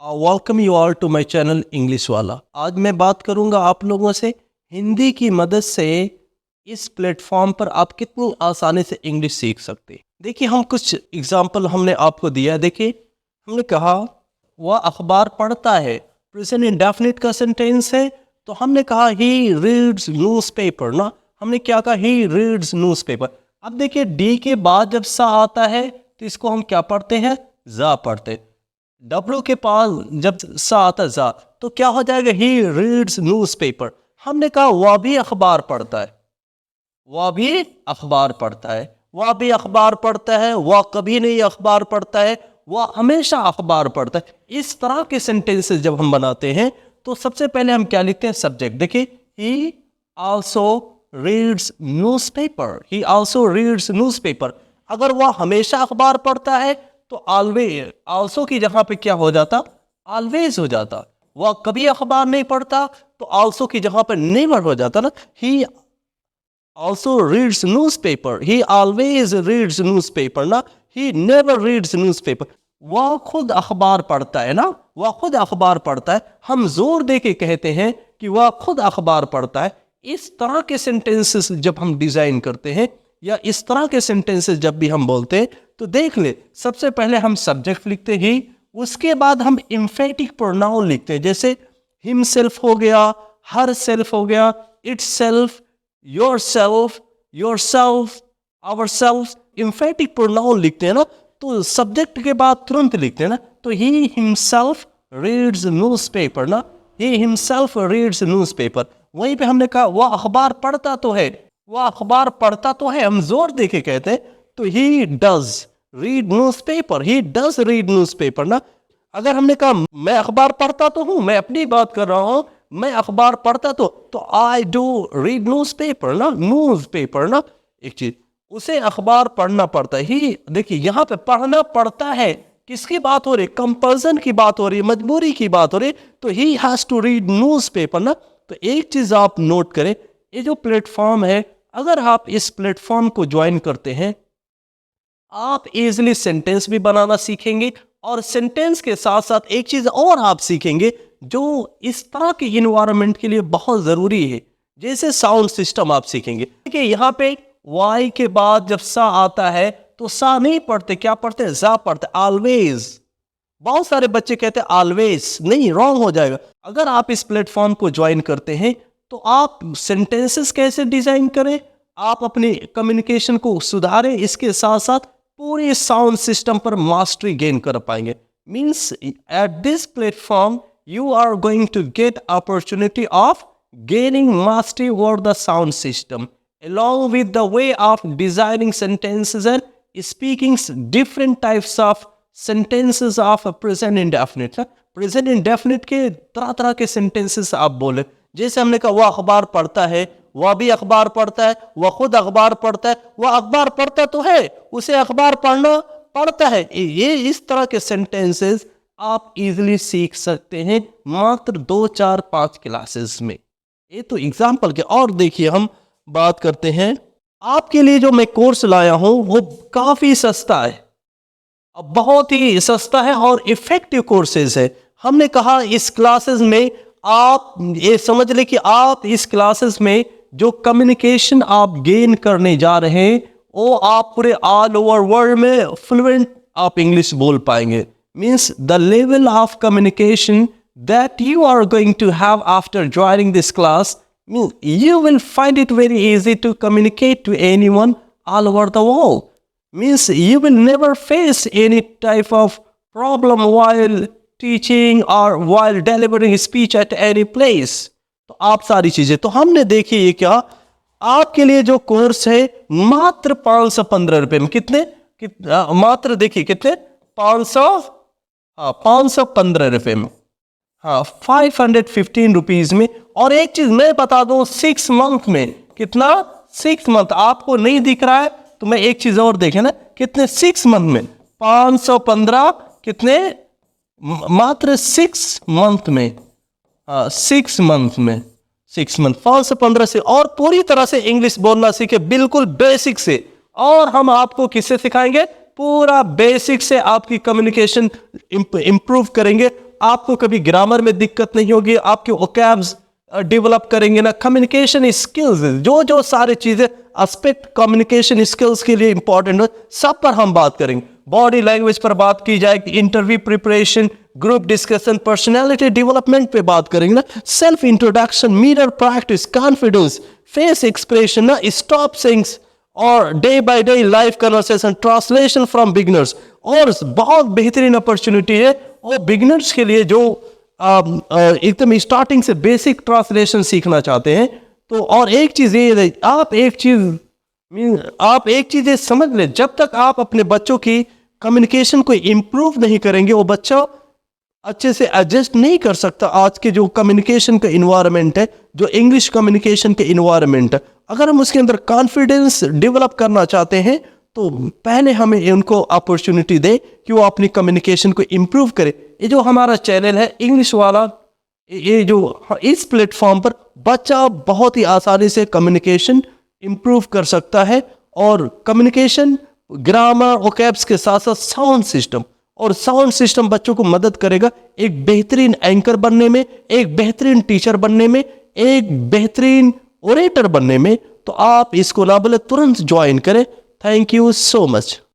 Welcome you all to my channel English वाला। आज मैं बात करूंगा आप लोगों से हिंदी की मदद से इस प्लेटफॉर्म पर आप कितनी आसानी से इंग्लिश सीख सकते हैं। देखिए, हम कुछ एग्जांपल हमने आपको दिया है। देखिए, हमने कहा वह अखबार पढ़ता है, प्रेजेंट इंडेफिनिट का सेंटेंस है, तो हमने कहा ही रीड्स न्यूज़पेपर ना। हमने क्या कहा? He reads newspaper. अब देखिए, डी के बाद जब सा आता है तो इसको हम क्या पढ़ते हैं? जा पढ़ते हैं। डब्ल्यू के पास जब सा आता है जा, तो क्या हो जाएगा? He reads newspaper. हमने कहा वह भी अखबार पढ़ता है, वह भी अखबार पढ़ता है, वह भी अखबार पढ़ता है, वह कभी नहीं अखबार पढ़ता है, वह हमेशा अखबार पढ़ता है। इस तरह के सेंटेंसेस जब हम बनाते हैं तो सबसे पहले हम क्या लिखते हैं? सब्जेक्ट। देखिए, ही आल्सो रीड्स न्यूज़पेपर, ही आल्सो रीड्स न्यूज़पेपर। अगर वह हमेशा अखबार पढ़ता है तो ऑलवेज, आल्सो की जगह पे क्या हो जाता? ऑलवेज हो जाता। वह कभी अखबार नहीं पढ़ता तो आल्सो की जगह पे नेवर हो जाता ना। ही also reads newspaper, he always reads newspaper ना, he never reads newspaper। वह खुद अखबार पढ़ता है ना, वह खुद अखबार पढ़ता है। हम जोर दे के कहते हैं कि वह खुद अखबार पढ़ता है। इस तरह के सेंटेंसेस जब हम डिजाइन करते हैं या इस तरह के सेंटेंसेस जब भी हम बोलते हैं तो देख ले, सबसे पहले हम सब्जेक्ट लिखते हैं, उसके बाद हम एम्फेटिक प्रोनाउन लिखते हैं, जैसे हिमसेल्फ हो गया, हर सेल्फ हो गया, itself, yourself, yourself, ourselves। emphatic pronoun लिखते हैं ना, तो सब्जेक्ट के बाद तुरंत लिखते हैं ना। तो he himself reads newspaper ना, he himself reads newspaper। वहीं पे हमने कहा वह अखबार पढ़ता तो है, वह अखबार पढ़ता तो है, हम जोर दे के कहते हैं। तो he does read newspaper, he does read newspaper ना। अगर हमने कहा मैं अखबार पढ़ता तो हूं, मैं अपनी बात कर रहा हूं, मैं अखबार पढ़ता तो आई डू रीड न्यूज़पेपर ना, न्यूज़पेपर ना। एक चीज, उसे अखबार पढ़ना पड़ता है। ही देखिए, यहाँ पे पढ़ना पड़ता है, किसकी बात हो रही? कंपल्सन की बात हो रही है, मजबूरी की बात हो रही है। तो he has to read newspaper ना। तो एक चीज आप नोट करें, ये जो प्लेटफॉर्म है, अगर आप इस प्लेटफॉर्म को ज्वाइन करते हैं, आप इजिली सेंटेंस भी बनाना सीखेंगे और सेंटेंस के साथ साथ एक चीज और आप सीखेंगे जो इस तरह के इन्वायरमेंट के लिए बहुत जरूरी है, जैसे साउंड सिस्टम आप सीखेंगे। देखिए, यहाँ पे वाई के बाद जब सा आता है तो सा नहीं पढ़ते, क्या पढ़ते हैं? जा पढ़ते। ऑलवेज, बहुत सारे बच्चे कहते हैं ऑलवेज, नहीं, रॉन्ग हो जाएगा। अगर आप इस प्लेटफॉर्म को ज्वाइन करते हैं तो आप सेंटेंसेस कैसे डिजाइन करें, आप अपनी कम्युनिकेशन को सुधारें, इसके साथ साथ पूरे साउंड सिस्टम पर मास्टरी गेन कर पाएंगे। Means at this platform you are going to get opportunity of gaining mastery over the sound system, along with the way of designing sentences and speaking different types of sentences of present indefinite। present indefinite के तरह तरह के sentences आप बोले, जैसे हमने कहा वह अखबार पढ़ता है, वह भी अखबार पढ़ता है, वह खुद अखबार पढ़ता है, वह अखबार पढ़ता तो है, उसे अखबार पढ़ना पड़ता है। ये इस तरह के सेंटेंसेस आप इजीली सीख सकते हैं मात्र 2, 4, 5 क्लासेस में। ये तो एग्जाम्पल के। और देखिए, हम बात करते हैं, आपके लिए जो मैं कोर्स लाया हूं वो काफी सस्ता है, बहुत ही सस्ता है और इफेक्टिव कोर्सेज है। हमने कहा इस क्लासेस में आप ये समझ ले कि आप इस क्लासेस में जो कम्युनिकेशन आप गेन करने जा रहे हैं वो आप पूरे ऑल ओवर वर्ल्ड में फ्लुएंट आप इंग्लिश बोल पाएंगे। Means the level of communication that you are going to have after joining this class, means you will find it very easy to communicate to anyone all over the world. Means you will never face any type of problem while teaching or while delivering speech at any place. तो आप सारी चीजें तो हमने देखी, ये क्या आपके लिए जो कोर्स है मात्र 515 रुपए में। कितने? मात्र देखिए कितने? 515 रुपए में, हाँ, 515 रुपीज में। और एक चीज मैं बता दूं, 6 मंथ में कितना? 6 मंथ आपको नहीं दिख रहा है तो मैं एक चीज और देखे ना, कितने? 6 मंथ में 515, कितने? मात्र 6 मंथ में, हाँ, 6 मंथ में, 6 मंथ 515 से। और पूरी तरह से इंग्लिश बोलना सीखे, बिल्कुल बेसिक से। और हम आपको किससे सिखाएंगे? पूरा बेसिक से आपकी कम्युनिकेशन इंप्रूव करेंगे आपको कभी ग्रामर में दिक्कत नहीं होगी, आपके वोकैब्स डेवलप करेंगे ना, कम्युनिकेशन स्किल्स, जो जो सारी चीजें एस्पेक्ट कम्युनिकेशन स्किल्स के लिए इंपॉर्टेंट है, सब पर हम बात करेंगे। बॉडी लैंग्वेज पर बात की जाएगी, interview preparation, group discussion, personality development पे बात करेंगे ना, self introduction, mirror practice, confidence, face expression ना, स्टॉप सिंग्स और day by day live conversation, translation from beginners. और बहुत बेहतरीन अपॉर्चुनिटी है और बिगिनर्स के लिए जो एकदम स्टार्टिंग से बेसिक ट्रांसलेशन सीखना चाहते हैं। तो और एक चीज ये, आप एक चीज ये समझ लें, जब तक आप अपने बच्चों की कम्युनिकेशन को इम्प्रूव नहीं करेंगे, वो बच्चा अच्छे से एडजस्ट नहीं कर सकता आज के जो कम्युनिकेशन का इन्वायरमेंट है, जो इंग्लिश कम्युनिकेशन के इन्वायरमेंट है। अगर हम उसके अंदर कॉन्फिडेंस डेवलप करना चाहते हैं तो पहले हमें उनको अपॉर्चुनिटी दें कि वो अपनी कम्युनिकेशन को इम्प्रूव करे। ये जो हमारा चैनल है इंग्लिश वाला, ये जो इस प्लेटफॉर्म पर बच्चा बहुत ही आसानी से कम्युनिकेशन इम्प्रूव कर सकता है। और कम्युनिकेशन, ग्रामर, वोकैब्स के साथ साथ साउंड सिस्टम, और साउंड सिस्टम बच्चों को मदद करेगा एक बेहतरीन एंकर बनने में, एक बेहतरीन टीचर बनने में, एक बेहतरीन ओरेटर बनने में। तो आप इसको ना बोले तुरंत ज्वाइन करें। Thank you so much.